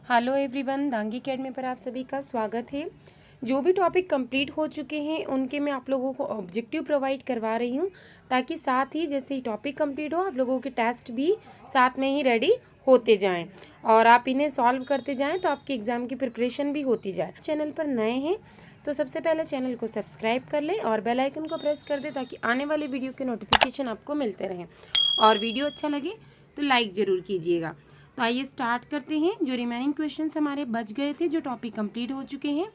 Hello everyone, Dangi academy पर आप सभी का स्वागत है। जो भी टॉपिक कंप्लीट हो चुके हैं उनके मैं आप लोगों को ऑब्जेक्टिव प्रोवाइड करवा रही हूं, ताकि साथ ही जैसे ही टॉपिक कंप्लीट हो आप लोगों के टेस्ट भी साथ में ही रेडी होते जाएं और आप इन्हें सॉल्व करते जाएं, तो आपकी एग्ज़ाम की प्रिपरेशन भी होती जाए। चैनल पर नए हैं तो सबसे पहले चैनल को सब्सक्राइब कर लें और बेल आइकन को प्रेस कर दें, ताकि आने वाले वीडियो के नोटिफिकेशन आपको मिलते रहें। और वीडियो अच्छा लगे तो लाइक ज़रूर कीजिएगा। तो आइए स्टार्ट करते हैं। जो रिमेनिंग क्वेश्चंस हमारे बच गए थे, जो टॉपिक कंप्लीट हो चुके हैं,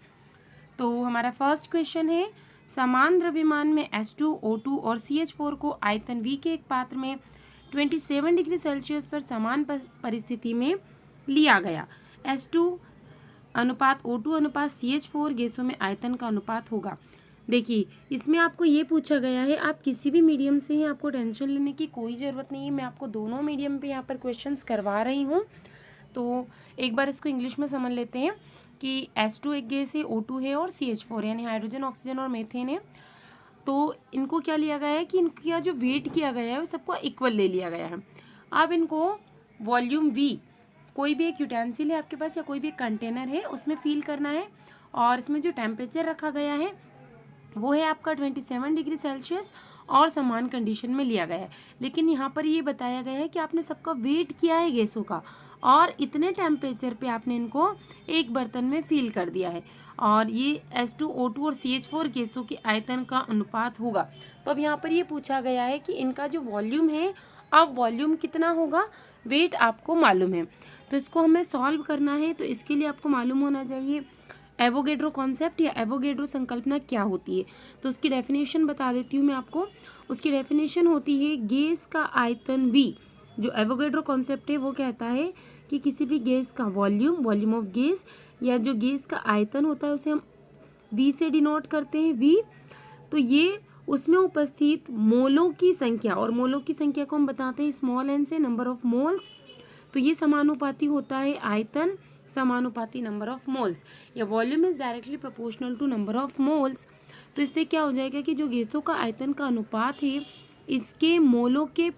तो हमारा फर्स्ट क्वेश्चन है, समान द्रव्यमान में H2, O2 और CH4 को आयतन V के एक पात्र में 27 डिग्री सेल्सियस पर समान परिस्थिति में लिया गया। H2 अनुपात O2 अनुपात CH4 गैसों में आयतन का अनुपात होगा। देखिए, इसमें आपको ये पूछा गया है, आप किसी भी मीडियम से हैं, आपको टेंशन लेने की कोई ज़रूरत नहीं है। मैं आपको दोनों मीडियम पे यहाँ पर क्वेश्चंस करवा रही हूँ। तो एक बार इसको इंग्लिश में समझ लेते हैं कि H2 एक गैस है, O2 है और CH4 यानी हाइड्रोजन, ऑक्सीजन और मीथेन है। तो इनको क्या लिया गया है कि इनका जो वेट किया गया है वो सबको इक्वल ले लिया गया है। अब इनको वॉल्यूम V, कोई भी एक यूटेंसिल है आपके पास या कोई भी एक कंटेनर है, उसमें फिल करना है। और इसमें जो टेम्परेचर रखा गया है वो है आपका 27 डिग्री सेल्सियस और समान कंडीशन में लिया गया है। लेकिन यहाँ पर ये बताया गया है कि आपने सबका वेट किया है गैसों का और इतने टेम्परेचर पे आपने इनको एक बर्तन में फिल कर दिया है, और ये H2, O2 और CH4 गैसों के आयतन का अनुपात होगा। तो अब यहाँ पर ये पूछा गया है कि इनका जो वॉल्यूम है, अब वॉल्यूम कितना होगा, वेट आपको मालूम है। तो इसको हमें सॉल्व करना है। तो इसके लिए आपको मालूम होना चाहिए एवोगेड्रो कॉन्सेप्ट या एवोगेड्रो संकल्पना क्या होती है। तो उसकी डेफिनेशन बता देती हूँ मैं आपको। उसकी डेफिनेशन होती है गैस का आयतन V। जो एवोगेड्रो कॉन्सेप्ट है वो कहता है कि किसी भी गैस का वॉल्यूम ऑफ गैस या जो गैस का आयतन होता है उसे हम V से डिनोट करते हैं, V। तो ये उसमें उपस्थित मोलों की संख्या, और मोलों की संख्या को हम बताते हैं स्मॉल n से, नंबर ऑफ मोल्स। तो ये समानुपाती होता है आयतन समानुपाती नंबर ऑफ मोल्स, या volume is directly proportional to number of moles. तो इससे क्या हो जाएगा कि जो गैसों का आयतन का अनुपात है, इसके मोलों के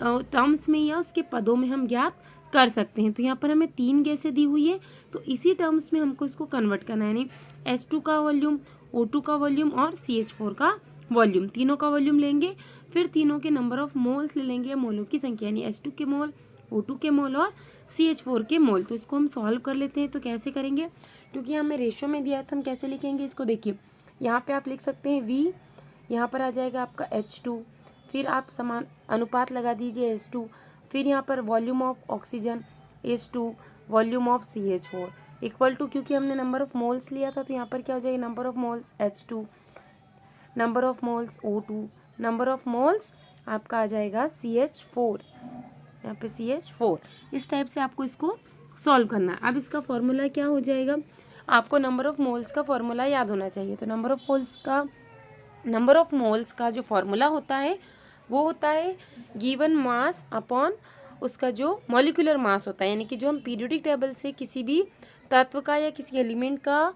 टर्म्स में या उसके पदों में हम ज्ञात कर सकते हैं। तो यहाँ पर हमें 3 गैसें दी हुई है, तो इसी टर्म्स में हमको इसको कन्वर्ट करना है, यानी H2 का वॉल्यूम, O2 का वॉल्यूम और CH4 का वॉल्यूम, तीनों का वॉल्यूम लेंगे। फिर तीनों के नंबर ऑफ मोल्स ले लेंगे, मोलों की संख्या, यानी H2 के मोल, O2 के मोल और CH4 के मोल। तो इसको हम सॉल्व कर लेते हैं। तो कैसे करेंगे, क्योंकि हमें रेशो में दिया है तो हम कैसे लिखेंगे इसको। देखिए, यहाँ पे आप लिख सकते हैं V, यहाँ पर आ जाएगा आपका H2, फिर आप समान अनुपात लगा दीजिए H2, फिर यहाँ पर volume of oxygen H2, volume of CH4 equal to, क्योंकि हमने नंबर ऑफ मोल्स लिया था तो यहाँ पर क्या हो जाएगा, number of moles H2, number of moles O2, number of moles आपका आ जाएगा CH4, यहाँ पे CH4। इस टाइप से आपको इसको सॉल्व करना है। अब इसका फॉर्मूला क्या हो जाएगा, आपको नंबर ऑफ मोल्स का फॉर्मूला याद होना चाहिए। तो नंबर ऑफ मोल्स का जो फॉर्मूला होता है वो होता है गिवन मास अपॉन उसका जो मॉलिक्यूलर मास होता है, यानी कि जो हम पीरियोडिक टेबल से किसी भी तत्व का या किसी एलिमेंट का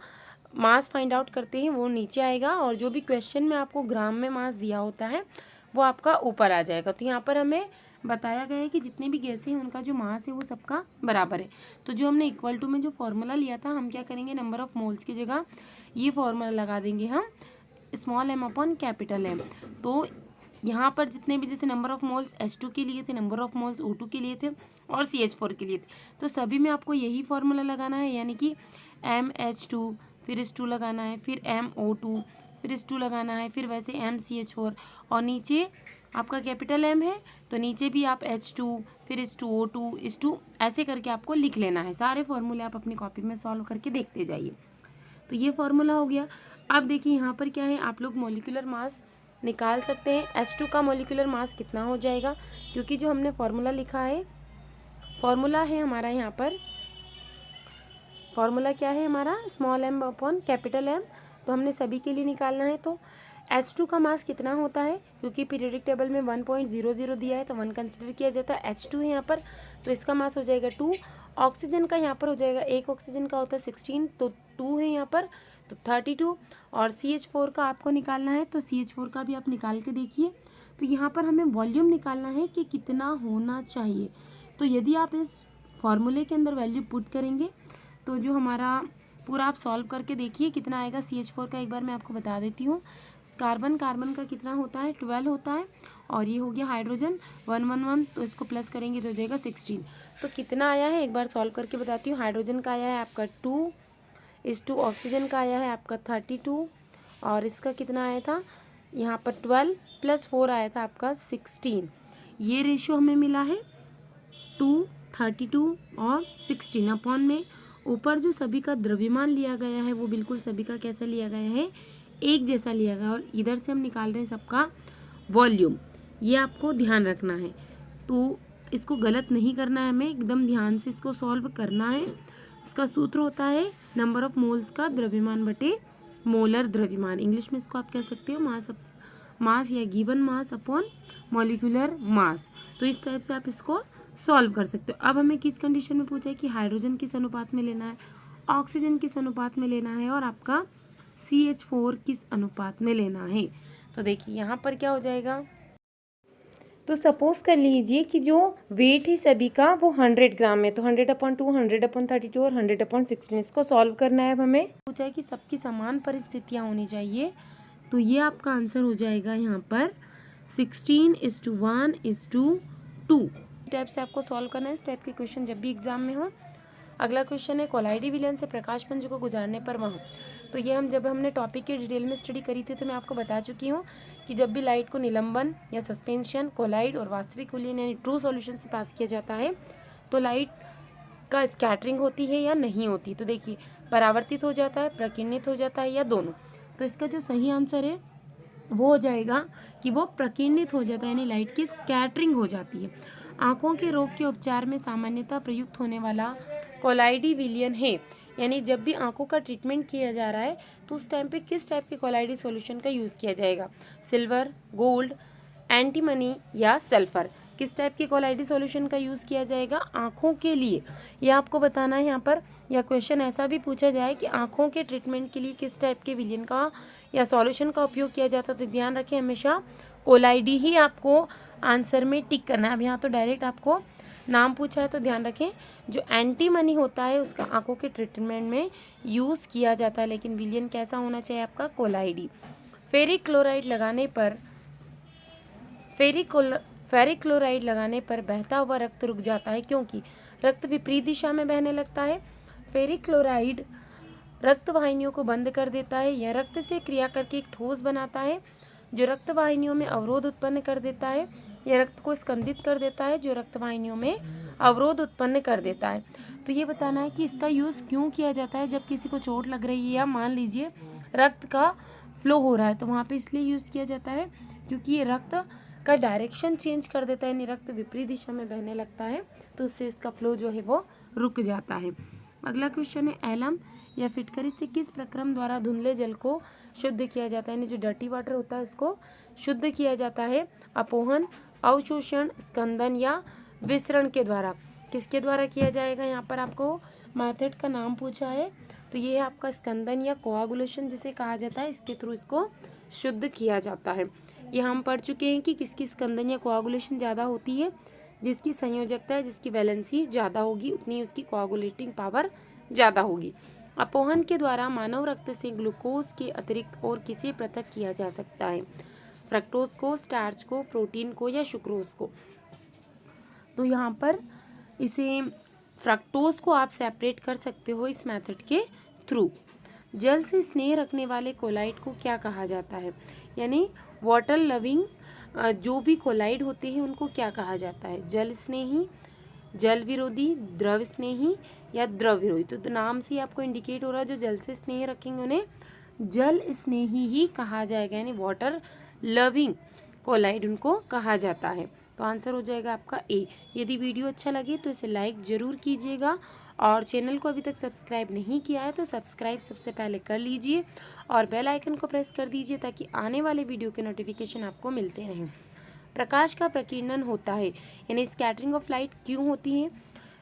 मास फाइंड आउट करते हैं वो नीचे आएगा, और जो भी क्वेश्चन में आपको ग्राम में मास दिया होता है वो आपका ऊपर आ जाएगा। तो यहाँ पर हमें बताया गया है कि जितने भी गैसें हैं उनका जो मास है वो सबका बराबर है। तो जो हमने इक्वल टू में जो फॉर्मूला लिया था, हम क्या करेंगे, नंबर ऑफ मोल्स की जगह ये फॉर्मूला लगा देंगे हम small m upon capital M। तो यहाँ पर जितने भी जैसे नंबर ऑफ मोल्स H2 के लिए थे, नंबर ऑफ मोल्स O2 के लिए थे और CH4 के लिए थे, तो सभी में आपको यही फॉर्मूला लगाना है, यानी कि MH2, फिर H2 लगाना है, फिर MO2, फिर H2 लगाना है, फिर वैसे MCH4, और नीचे आपका कैपिटल M है तो नीचे भी आप H2, फिर H2O2, H2 ऐसे करके आपको लिख लेना है। सारे फॉर्मूले आप अपनी कॉपी में सॉल्व करके देखते जाइए। तो ये फॉर्मूला हो गया। अब देखिए यहाँ पर क्या है, आप लोग मॉलिक्यूलर मास निकाल सकते हैं। H2 का मॉलिक्यूलर मास कितना हो जाएगा, क्योंकि जो हमने फॉर्मूला लिखा है, फॉर्मूला है हमारा यहाँ पर, फॉर्मूला क्या है हमारा, small m upon capital M। तो हमने सभी के लिए निकालना है। तो H2 का मास कितना होता है, क्योंकि पीरियोडिक टेबल में 1.00 दिया है तो 1 कंसिडर किया जाता है। H2 है यहाँ पर, तो इसका मास हो जाएगा 2। ऑक्सीजन का यहाँ पर हो जाएगा, एक ऑक्सीजन का होता है 16, तो 2 है यहाँ पर, तो 32। और CH4 का आपको निकालना है, तो CH4 का भी आप निकाल के देखिए। तो यहाँ पर हमें वॉल्यूम निकालना है कि कितना होना चाहिए। तो यदि आप इस फॉर्मूले के अंदर वैल्यू पुट करेंगे तो जो हमारा पूरा आप सॉल्व करके देखिए कितना आएगा। CH4 का एक बार मैं आपको बता देती हूँ। कार्बन का कितना होता है, 12 होता है। और ये हो गया हाइड्रोजन 111, तो इसको प्लस करेंगे तो हो जाएगा 16। तो कितना आया है एक बार सॉल्व करके बताती हूँ। हाइड्रोजन का आया है आपका 2:2, ऑक्सीजन का आया है आपका 32, और इसका कितना आया था यहाँ पर 12 + 4 आया था आपका 16। ये रेशियो हमें मिला है 2, 32 और 16 अपॉन में ऊपर जो सभी का द्रव्यमान लिया गया है वो बिल्कुल सभी का कैसा लिया गया है, एक जैसा लिया गया है। और इधर से हम निकाल रहे हैं सबका वॉल्यूम, ये आपको ध्यान रखना है। तो इसको गलत नहीं करना है, हमें एकदम ध्यान से इसको सॉल्व करना है। इसका सूत्र होता है नंबर ऑफ मोल्स का द्रव्यमान बटे मोलर द्रव्यमान। इंग्लिश में इसको आप कह सकते हो मास या given mass upon molecular mass. तो इस टाइप से आप इसको सॉल्व कर सकते हो। अब हमें किस कंडीशन में पूछा है कि हाइड्रोजन किस अनुपात में लेना है, ऑक्सीजन किस अनुपात में लेना है, और आपका CH4 किस अनुपात में लेना है। तो देखिए यहाँ पर क्या हो जाएगा, तो सपोज कर लीजिए कि जो वेट है सभी का वो 100 ग्राम है, तो 100/2, 100/32 और 100/16 इसको सॉल्व करना है। अब हमें पूछा है कि सबकी समान परिस्थितियाँ होनी चाहिए, तो ये आपका आंसर हो जाएगा यहाँ पर 16:1:2 टाइप से आपको सॉल्व करना है। इस टाइप के क्वेश्चन जब भी एग्जाम में हो। अगला क्वेश्चन है कोलाइडी विलयन से प्रकाश पुंज को गुजारने पर वहाँ। तो ये जब हमने टॉपिक की डिटेल में स्टडी करी थी तो मैं आपको बता चुकी हूँ कि जब भी लाइट को निलंबन या सस्पेंशन, कोलाइड और वास्तविक विलयन यानी ट्रू सॉल्यूशन से पास किया जाता है तो लाइट का स्कैटरिंग होती है या नहीं होती। तो देखिए परावर्तित हो जाता है, प्रकीर्णित हो जाता है या दोनों। तो इसका जो सही आंसर है वो हो जाएगा कि वो प्रकीर्णित हो जाता है, यानी लाइट की स्कैटरिंग हो जाती है। आँखों के रोग के उपचार में सामान्यतः प्रयुक्त होने वाला कोलाइडी विलयन है, यानी जब भी आँखों का ट्रीटमेंट किया जा रहा है तो उस टाइम पे किस टाइप के कोलाइडी सॉल्यूशन का यूज़ किया जाएगा, सिल्वर, गोल्ड, एंटीमनी या सल्फर। किस टाइप के कोलाइडी सॉल्यूशन का यूज़ किया जाएगा आँखों के लिए, यह आपको बताना है यहाँ पर। या क्वेश्चन ऐसा भी पूछा जाए कि आँखों के ट्रीटमेंट के लिए किस टाइप के विलयन का या सॉल्यूशन का उपयोग किया जाता है, तो ध्यान रखें हमेशा कोलाइडी ही आपको आंसर में टिक करना है। अब यहाँ तो डायरेक्ट आपको नाम पूछा है तो ध्यान रखें जो एंटीमनी होता है उसका आँखों के ट्रीटमेंट में यूज़ किया जाता है, लेकिन विलयन कैसा होना चाहिए आपका कोलाइडी। फेरिक क्लोराइड लगाने पर बहता हुआ रक्त रुक जाता है क्योंकि रक्त विपरीत दिशा में बहने लगता है। फेरिक क्लोराइड रक्त वाहिनियों को बंद कर देता है, यह रक्त से क्रिया करके एक ठोस बनाता है जो रक्त वाहिनियों में अवरोध उत्पन्न कर देता है। यह रक्त को स्कंदित कर देता है जो रक्त वाहिनियों में अवरोध उत्पन्न कर देता है। तो ये बताना है कि इसका यूज़ क्यों किया जाता है। जब किसी को चोट लग रही है या मान लीजिए रक्त का फ्लो हो रहा है तो वहाँ पे इसलिए यूज़ किया जाता है क्योंकि ये रक्त का डायरेक्शन चेंज कर देता है, यानी रक्त विपरीत दिशा में बहने लगता है तो उससे इसका फ्लो जो है वो रुक जाता है। अगला क्वेश्चन है एलम या फिटकरी से किस प्रक्रम द्वारा धुंधले जल को शुद्ध किया जाता है, यानी जो डर्टी वाटर होता है उसको शुद्ध किया जाता है। अपोहन, अवशोषण, स्कंदन या विसरण के द्वारा। किसके द्वारा किया जाएगा, यहाँ पर आपको मेथड का नाम पूछा है तो ये है आपका स्कंदन या कोआगुलेशन जिसे कहा जाता है, इसके थ्रू इसको शुद्ध किया जाता है। ये हम पढ़ चुके हैं कि किसकी स्कंदन या कोआगुलेशन ज़्यादा होती है, जिसकी संयोजकता है, जिसकी वैलेंसी ज़्यादा होगी उतनी उसकी कोआगुलेटिंग पावर ज़्यादा होगी। अपोहन के द्वारा मानव रक्त से ग्लूकोज के अतिरिक्त और किसे पृथक किया जा सकता है, फ्रक्टोज को, स्टार्च को, प्रोटीन को या सुक्रोज को। तो यहाँ पर इसे फ्रक्टोज को आप सेपरेट कर सकते हो इस मेथड के थ्रू। जल से स्नेह रखने वाले कोलाइड को क्या कहा जाता है, यानी वाटर लविंग जो भी कोलाइड होते हैं उनको क्या कहा जाता है, जल स्नेही, जल विरोधी, द्रव स्नेही या द्रव विरोधी। तो नाम से ही आपको इंडिकेट हो रहा है जो जल से स्नेह रखेंगे उन्हें जल स्नेही ही कहा जाएगा, यानी वाटर लविंग कोलाइड उनको कहा जाता है। तो आंसर हो जाएगा आपका ए। यदि वीडियो अच्छा लगे तो इसे लाइक ज़रूर कीजिएगा और चैनल को अभी तक सब्सक्राइब नहीं किया है तो सब्सक्राइब सबसे पहले कर लीजिए और बेल आइकन को प्रेस कर दीजिए ताकि आने वाले वीडियो के नोटिफिकेशन आपको मिलते रहें। प्रकाश का प्रकीर्णन होता है, यानी स्कैटरिंग ऑफ लाइट क्यों होती है,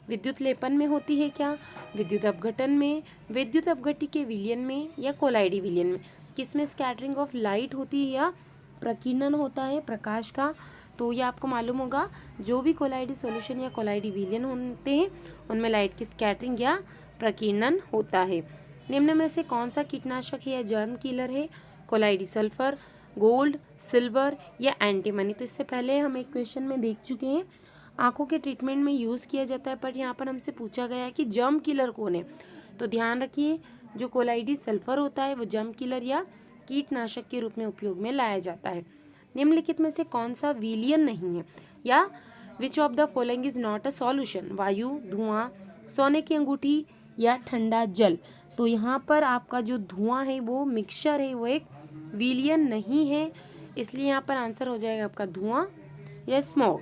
विद्युत लेपन में होती है क्या, विद्युत अपघटन में, विद्युत अपघट्य के विलयन में या कोलाइडी विलयन में। किसमें स्कैटरिंग ऑफ लाइट होती है या प्रकीर्णन होता है प्रकाश का। तो ये आपको मालूम होगा जो भी कोलाइडी सॉल्यूशन या कोलाइडी विलयन होते हैं उनमें लाइट की स्कैटरिंग या प्रकीर्णन होता है। निम्न में से कौन सा कीटनाशक है या जर्म किलर है? कोलाइडी सल्फर, गोल्ड, सिल्वर या एंटीमनी। तो इससे पहले हम एक क्वेश्चन में देख चुके हैं, आंखों के ट्रीटमेंट में यूज़ किया जाता है, बट यहाँ पर हमसे पूछा गया है कि जर्म किलर कौन है। तो ध्यान रखिए, जो कोलाइडी सल्फर होता है वो जर्म किलर या कीटनाशक के रूप में उपयोग में लाया जाता है। निम्नलिखित में से कौन सा विलियन नहीं है, या which of the following is not a solution? वायु, धुआं, सोने की अंगूठी या ठंडा जल। तो यहाँ पर आपका जो धुआं है वो मिक्सचर है, वो एक विलियन नहीं है, इसलिए यहाँ पर आंसर हो जाएगा आपका धुआं या स्मोक।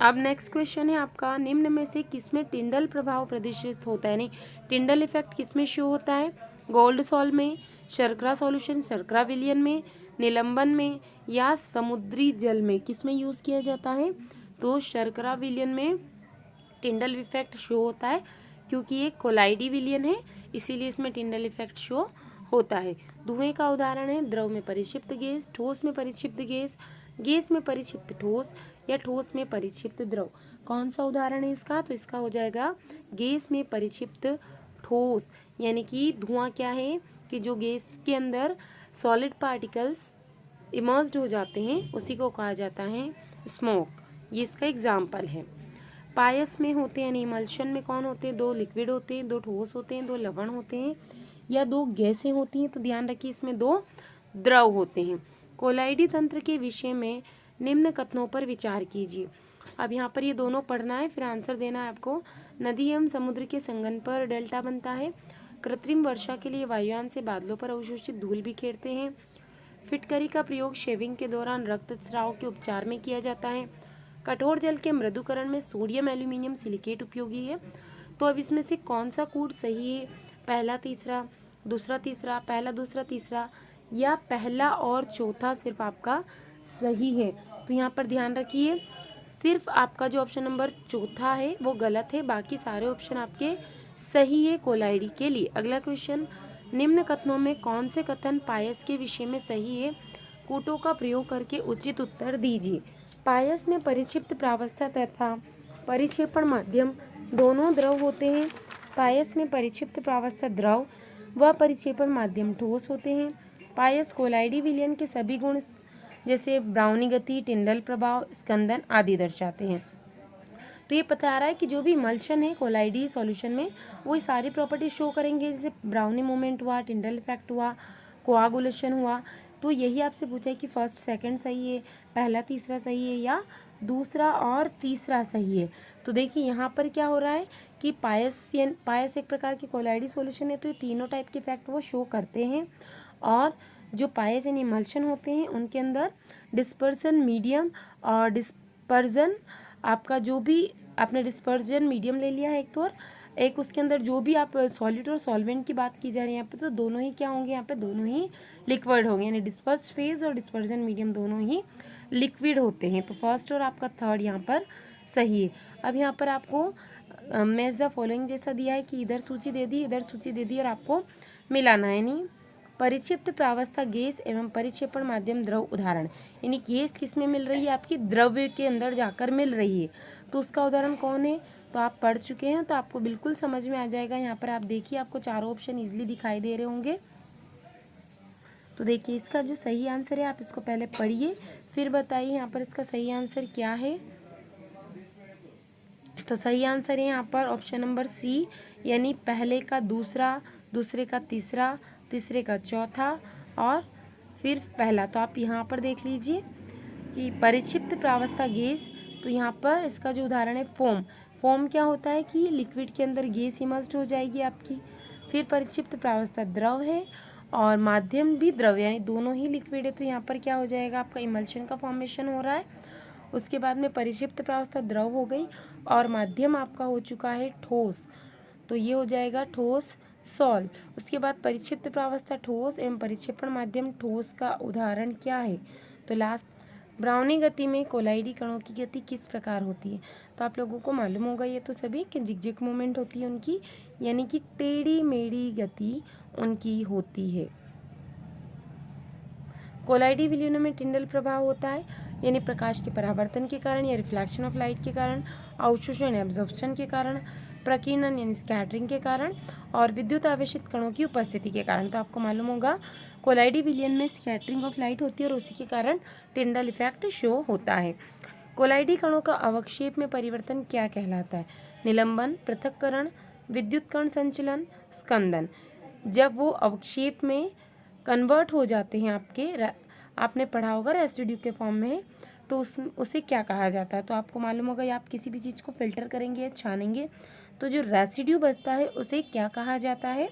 अब नेक्स्ट क्वेश्चन है आपका, निम्न में से किसमें टिंडल प्रभाव प्रदर्शित होता है? नहीं, टिंडल इफेक्ट किसमें शो होता है? गोल्ड सॉल्ट में, शर्करा सॉल्यूशन शर्करा विलियन में, निलंबन में या समुद्री जल में? किसमें यूज़ किया जाता है? तो शर्करा विलियन में टिंडल इफेक्ट शो होता है, क्योंकि ये कोलाइडी विलियन है, इसीलिए इसमें टिंडल इफेक्ट शो होता है। धुएं का उदाहरण है द्रव में परिक्षिप्त गैस, ठोस में परिक्षिप्त गैस, गैस में परिक्षिप्त ठोस या ठोस में परिक्षिप्त द्रव। कौन सा उदाहरण है इसका? तो इसका हो जाएगा गैस में परिक्षिप्त ठोस, यानी कि धुआं क्या है कि जो गैस के अंदर सॉलिड पार्टिकल्स इमर्ज्ड हो जाते हैं, उसी को कहा जाता है स्मोक। ये इसका एग्जाम्पल है। पायस में होते हैं यानी इमल्शन में कौन होते हैं? 2 लिक्विड होते हैं, 2 ठोस होते हैं, 2 लवण होते हैं या 2 गैसें होती हैं। तो ध्यान रखिए, इसमें 2 द्रव होते हैं। कोलाइडी तंत्र के विषय में निम्न कथनों पर विचार कीजिए। अब यहाँ पर ये दोनों पढ़ना है, फिर आंसर देना है आपको। नदी एवं समुद्र के संगम पर डेल्टा बनता है। कृत्रिम वर्षा के लिए वायुयान से बादलों पर अवशोषित धूल बिखेरते हैं। फिटकरी का प्रयोग शेविंग के दौरान रक्तस्राव के उपचार में किया जाता है। कठोर जल के मृदुकरण में सोडियम एल्यूमिनियम सिलिकेट उपयोगी है। तो अब इसमें से कौन सा कूट सही है? पहला तीसरा, दूसरा तीसरा, पहला दूसरा तीसरा या पहला और चौथा सिर्फ आपका सही है? तो यहाँ पर ध्यान रखिए, सिर्फ आपका जो ऑप्शन नंबर चौथा है वो गलत है, बाकी सारे ऑप्शन आपके सही है कोलाइडी के लिए। अगला क्वेश्चन, निम्न कथनों में कौन से कथन पायस के विषय में सही है? कूटों का प्रयोग करके उचित उत्तर दीजिए। पायस में परिक्षिप्त प्रावस्था तथा परिक्षेपण माध्यम दोनों द्रव होते हैं। पायस में परिक्षिप्त प्रावस्था द्रव व परिक्षेपण माध्यम ठोस होते हैं। पायस कोलाइडी विलियन के सभी गुण जैसे ब्राउनी गति, टिंडल प्रभाव, स्कंदन आदि दर्शाते हैं। तो ये बता रहा है कि जो भी इमल्शन है कोलाइडी सॉल्यूशन में, वो ये सारी प्रॉपर्टी शो करेंगे, जैसे ब्राउनी मूवमेंट हुआ, टिंडल इफेक्ट हुआ, कोआगुलेशन हुआ। तो यही आपसे पूछा है कि फर्स्ट सेकंड सही है, पहला तीसरा सही है या दूसरा और तीसरा सही है। तो देखिए यहाँ पर क्या हो रहा है कि पायस एक प्रकार की कोलाइडी सॉल्यूशन है, तो ये तीनों टाइप के इफेक्ट वो शो करते हैं। और जो पायस यानी इमल्शन होते हैं उनके अंदर डिस्पर्सन मीडियम और डिस्पर्जन, आपका जो भी आपने डिस्पर्जन मीडियम ले लिया है एक तो, और एक उसके अंदर जो भी आप सॉलिड और सॉल्वेंट की बात की जा रही है यहाँ पे, तो दोनों ही क्या होंगे? यहाँ पे दोनों ही लिक्विड होंगे, यानी डिस्पर्स फेज और डिस्पर्जन मीडियम दोनों ही लिक्विड होते हैं। तो फर्स्ट और आपका थर्ड यहाँ पर सही है। अब यहाँ पर आपको मैच द फॉलोइंग जैसा दिया है कि इधर सूची दे दी, इधर सूची दे दी और आपको मिलाना है। यानी परिक्षिप्त प्रावस्था गैस एवं परिक्षेपण माध्यम द्रव उदाहरण, यानी गैस किस में मिल रही है? आपकी द्रव्य के अंदर जाकर मिल रही है, तो उसका उदाहरण कौन है? तो आप पढ़ चुके हैं तो आपको बिल्कुल समझ में आ जाएगा। यहाँ पर आप देखिए, आपको चारों ऑप्शन इजीली दिखाई दे रहे होंगे। तो देखिए इसका जो सही आंसर है, आप इसको पहले पढ़िए फिर बताइए यहाँ पर इसका सही आंसर क्या है। तो सही आंसर है यहाँ पर ऑप्शन नंबर सी, यानी पहले का दूसरा, दूसरे का तीसरा, तीसरे का चौथा और फिर पहला। तो आप यहाँ पर देख लीजिए कि परिक्षिप्त प्रावस्था गैस, तो यहाँ पर इसका जो उदाहरण है फोम। फोम क्या होता है कि लिक्विड के अंदर गैस इमर्ज्ड हो जाएगी आपकी। फिर परिक्षिप्त प्रावस्था द्रव है और माध्यम भी द्रव, यानी दोनों ही लिक्विड है, तो यहाँ पर क्या हो जाएगा? आपका इमल्शन का फॉर्मेशन हो रहा है। उसके बाद में परिक्षिप्त प्रावस्था द्रव हो गई और माध्यम आपका हो चुका है ठोस, तो ये हो जाएगा ठोस सॉल। उसके बाद परिक्षिप्त प्रावस्था ठोस एवं परिक्षेपण माध्यम ठोस का उदाहरण क्या है? तो लास्ट ब्राउनी गति में कोलाइडी कणों की गति किस प्रकार होती है? तो आप लोगों को मालूम होगा ये तो सभी कि जिगजिग मूवमेंट होती है उनकी, यानी कि टेढ़ी मेढ़ी गति उनकी होती है। कोलाइडी विलियनों में टिंडल प्रभाव होता है, यानी प्रकाश के परावर्तन के कारण या रिफ्लेक्शन ऑफ लाइट के कारण, अवशोषण एब्जॉर्प्शन के कारण। प्रकीर्णन यानी स्कैटरिंग के कारण, और विद्युत आवेशित कणों की उपस्थिति के कारण। तो आपको मालूम होगा कोलाइडी विलयन में स्कैटरिंग ऑफ लाइट होती है और उसी के कारण टिंडल इफेक्ट शो होता है। कोलाइडी कणों का अवक्षेप में परिवर्तन क्या कहलाता है? निलंबन, पृथक्करण, विद्युत कण संचलन, स्कंदन। जब वो अवक्षेप में कन्वर्ट हो जाते हैं आपने पढ़ा होगा रेसिड्यू के फॉर्म में, तो उसे क्या कहा जाता है? तो आपको मालूम होगा या आप किसी भी चीज़ को फिल्टर करेंगे या छानेंगे तो जो रेसिड्यू बचता है उसे क्या कहा जाता है?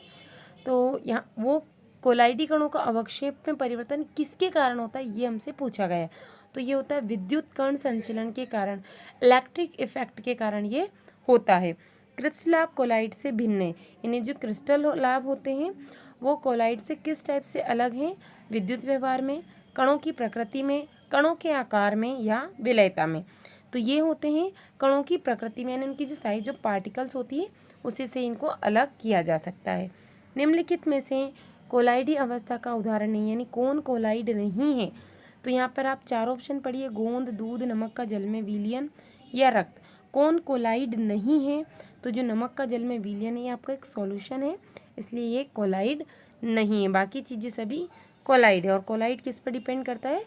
तो यहाँ वो कोलाइडी कणों का अवक्षेप में परिवर्तन किसके कारण होता है, ये हमसे पूछा गया है। तो ये होता है विद्युत कण संचलन के कारण, इलेक्ट्रिक इफेक्ट के कारण ये होता है। क्रिस्टल लैब कोलाइड से भिन्न है, यानी जो क्रिस्टल लैब होते हैं वो कोलाइड से किस टाइप से अलग हैं? विद्युत व्यवहार में, कणों की प्रकृति में, कणों के आकार में या विलयता में। तो ये होते हैं कणों की प्रकृति में, यानी उनकी जो साइज ऑफ पार्टिकल्स होती है उसी से इनको अलग किया जा सकता है। निम्नलिखित में से कोलाइडी अवस्था का उदाहरण नहीं, यानी कौन कोलाइड नहीं है? तो यहाँ पर आप 4 ऑप्शन पढ़िए, गोंद, दूध, नमक का जल में विलयन या रक्त। कौन कोलाइड नहीं है? तो जो नमक का जल में विलयन है ये आपका एक सॉल्यूशन है, इसलिए ये कोलाइड नहीं है। बाकी चीज़ें सभी कोलाइड है, और कोलाइड किस पर डिपेंड करता है?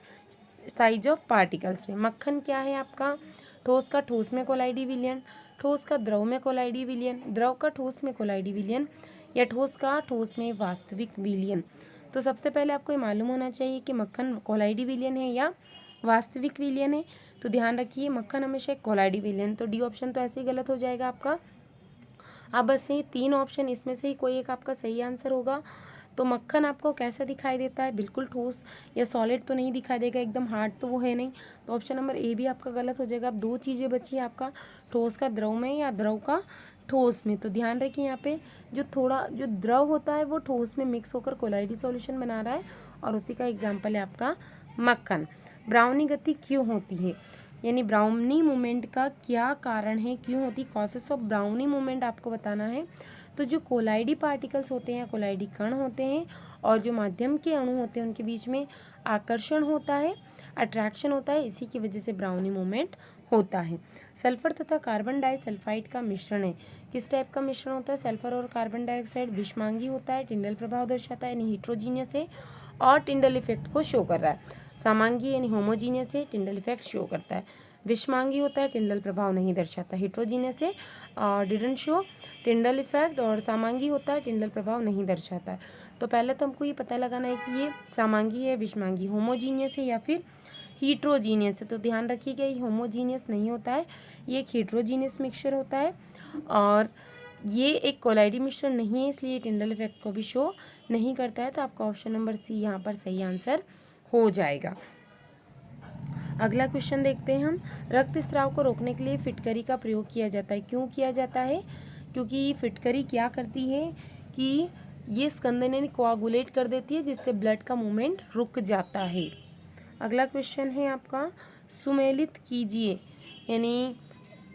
साइज ऑफ पार्टिकल्स पे। मक्खन क्या है आपका? ठोस का ठोस में कोलाइडी विलयन, ठोस का द्रव में कोलाइडी विलयन, द्रव का ठोस में कोलाइडी विलयन, या ठोस का ठोस में वास्तविक विलयन। तो सबसे पहले आपको ये मालूम होना चाहिए कि मक्खन कोलाइडी विलयन है या वास्तविक विलयन है। तो ध्यान रखिए मक्खन हमेशा एक कोलाइडी विलयन, तो डी ऑप्शन तो ऐसे ही गलत हो जाएगा आपका। अब बस ये 3 ऑप्शन, इसमें से ही कोई एक आपका सही आंसर होगा। तो मक्खन आपको कैसा दिखाई देता है? बिल्कुल ठोस या सॉलिड तो नहीं दिखाई देगा, एकदम हार्ड तो वो है नहीं, तो ऑप्शन नंबर ए भी आपका गलत हो जाएगा। अब 2 चीज़ें बची है आपका, ठोस का द्रव में या द्रव का ठोस में। तो ध्यान रखिए यहाँ पे जो द्रव होता है वो ठोस में मिक्स होकर कोलाइडी सॉल्यूशन बना रहा है, और उसी का एग्जाम्पल है आपका मक्खन। ब्राउनी गति क्यों होती है, यानी ब्राउनी मूवमेंट का क्या कारण है, क्यों होती? कॉजेस ऑफ ब्राउनी मूवमेंट आपको बताना है। तो जो कोलाइडी पार्टिकल्स होते हैं, कोलाइडी कण होते हैं, और जो माध्यम के अणु होते हैं उनके बीच में आकर्षण होता है, अट्रैक्शन होता है, इसी की वजह से ब्राउनी मूवमेंट होता है। सल्फर तथा कार्बन डाइसल्फाइड का मिश्रण है, किस टाइप का मिश्रण होता है? सल्फर और कार्बन डाइऑक्साइड विषमांगी होता है, टिंडल प्रभाव दर्शाता है, यानी हीट्रोजीनियस है और टिंडल इफेक्ट को शो कर रहा है। समांगी यानी होमोजीनियस है, टिंडल इफेक्ट शो करता है। विषमांगी होता है, टिंडल प्रभाव नहीं दर्शाता। हीट्रोजीनियस है और डिडंट शो टिंडल इफेक्ट, और समांगी होता है, टिंडल प्रभाव नहीं दर्शाता है। तो पहले तो हमको ये पता लगाना है कि ये समांगी है, विषमांगी, होमोजीनियस है या फिर हीट्रोजीनियस है। तो ध्यान रखिएगा ये होमोजीनियस नहीं होता है, ये एक हीट्रोजीनियस मिक्सचर होता है, और ये एक कोलाइडी मिश्रण नहीं है, इसलिए टिंडल इफेक्ट को भी शो नहीं करता है। तो आपका ऑप्शन नंबर सी यहाँ पर सही आंसर हो जाएगा। अगला क्वेश्चन देखते हैं हम। रक्तस्राव को रोकने के लिए फिटकरी का प्रयोग किया जाता है, क्यों किया जाता है? क्योंकि फिटकरी क्या करती है कि ये स्कंदन यानी कोआगुलेट कर देती है, जिससे ब्लड का मूवमेंट रुक जाता है। अगला क्वेश्चन है आपका, सुमेलित कीजिए, यानी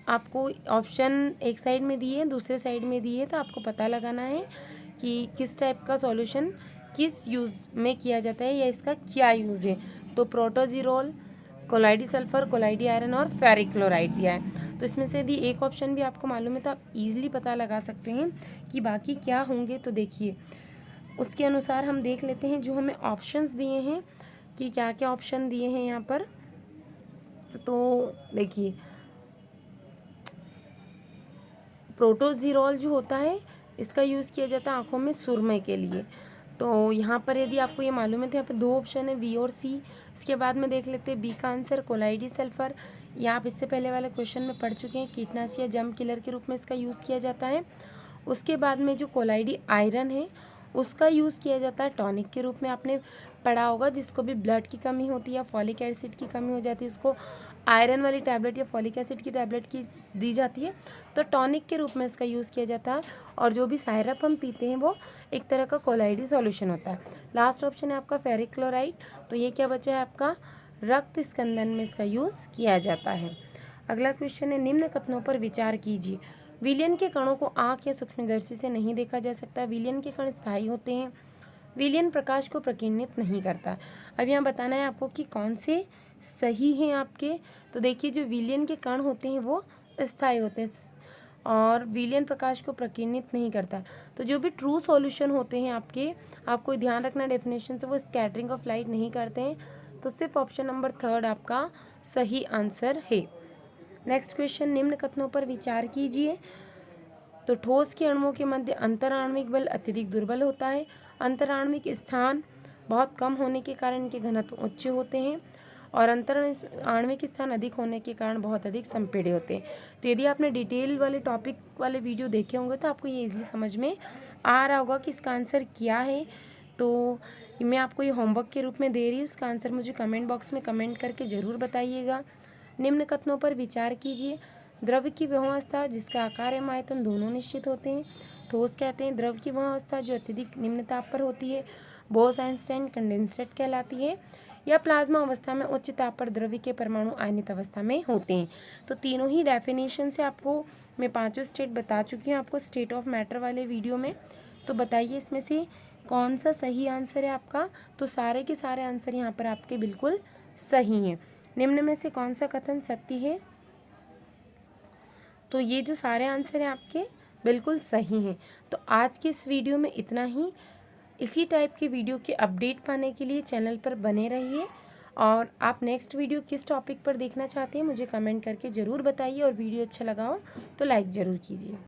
आपको ऑप्शन एक साइड में दिए है, दूसरे साइड में दिए है, तो आपको पता लगाना है कि किस टाइप का सॉल्यूशन किस यूज़ में किया जाता है या इसका क्या यूज़ है। तो प्रोटोजीरोल, कोलाइडी सल्फर, कोलाइडी आयरन और फेरिक क्लोराइड दिया है। तो इसमें से यदि एक ऑप्शन भी आपको मालूम है तो आप इजीली पता लगा सकते हैं कि बाकी क्या होंगे। तो देखिए उसके अनुसार हम देख लेते हैं जो हमें ऑप्शंस दिए हैं कि क्या क्या ऑप्शन दिए हैं यहाँ पर। तो देखिए प्रोटोजीरोल जो होता है इसका यूज़ किया जाता है आँखों में सुरमे के लिए। तो यहाँ पर यदि आपको ये मालूम है तो यहाँ पर 2 ऑप्शन है, बी और सी। इसके बाद में देख लेते हैं बी का आंसर कोलाइडी सल्फर। ये आप इससे पहले वाले क्वेश्चन में पढ़ चुके हैं, कीटनाशी या जम किलर के रूप में इसका यूज़ किया जाता है। उसके बाद में जो कोलाइडी आयरन है उसका यूज़ किया जाता है टॉनिक के रूप में। आपने पढ़ा होगा जिसको भी ब्लड की कमी होती है या फॉलिक एसिड की कमी हो जाती है, उसको आयरन वाली टैबलेट या फॉलिक एसिड की टैबलेट की दी जाती है, तो टॉनिक के रूप में इसका यूज़ किया जाता है। और जो भी सायरप हम पीते हैं वो एक तरह का कोलाइडी सॉल्यूशन होता है। लास्ट ऑप्शन है आपका फेरिक क्लोराइड। तो ये क्या बचा है आपका, रक्त स्कंदन में इसका यूज़ किया जाता है। अगला क्वेश्चन है, निम्न कथनों पर विचार कीजिए। विलयन के कणों को आँख या सूक्ष्मदर्शी से नहीं देखा जा सकता। विलयन के कण स्थायी होते हैं। विलयन प्रकाश को प्रकीर्णित नहीं करता। अब यहाँ बताना है आपको कि कौन से सही हैं आपके। तो देखिए जो विलयन के कण होते हैं वो स्थायी होते हैं, और विलयन प्रकाश को प्रकीर्णित नहीं करता है। तो जो भी ट्रू सॉल्यूशन होते हैं आपके, आपको ध्यान रखना डेफिनेशन से, वो स्कैटरिंग ऑफ लाइट नहीं करते हैं। तो सिर्फ ऑप्शन नंबर 3 आपका सही आंसर है। नेक्स्ट क्वेश्चन, निम्न कथनों पर विचार कीजिए। तो ठोस के अणुओं के मध्य अंतराण्विक बल अत्यधिक दुर्बल होता है। अंतराण्विक स्थान बहुत कम होने के कारण इनके घनत्व उच्च होते हैं और आणविक स्थान अधिक होने के कारण बहुत अधिक संपीड़े होते हैं। तो यदि आपने डिटेल वाले टॉपिक वाले वीडियो देखे होंगे तो आपको ये इजीली समझ में आ रहा होगा कि इसका आंसर क्या है। तो मैं आपको ये होमवर्क के रूप में दे रही हूँ, इसका आंसर मुझे कमेंट बॉक्स में कमेंट करके ज़रूर बताइएगा। निम्न कथनों पर विचार कीजिए। द्रव की वह अवस्था जिसका आकार एवं आयतन दोनों निश्चित होते हैं। ठोस कहते हैं द्रव की वह अवस्था जो अत्यधिक निम्न ताप पर होती है, बोस-आइंस्टाइन कंडेंसेट कहलाती है। या प्लाज्मा अवस्था में उच्च ताप पर द्रव्य के परमाणु आयनित अवस्था में होते हैं। तो तीनों ही डेफिनेशन से आपको मैं 5 स्टेट बता चुकी हूँ आपको स्टेट ऑफ मैटर वाले वीडियो में। तो बताइए इसमें से कौन सा सही आंसर है आपका। तो सारे के सारे आंसर यहाँ पर आपके बिल्कुल सही हैं। निम्न में से कौन सा कथन सत्य है। तो ये जो सारे आंसर हैं आपके बिल्कुल सही हैं। तो आज की इस वीडियो में इतना ही। इसी टाइप के वीडियो के अपडेट पाने के लिए चैनल पर बने रहिए और आप नेक्स्ट वीडियो किस टॉपिक पर देखना चाहते हैं मुझे कमेंट करके ज़रूर बताइए और वीडियो अच्छा लगा हो तो लाइक ज़रूर कीजिए।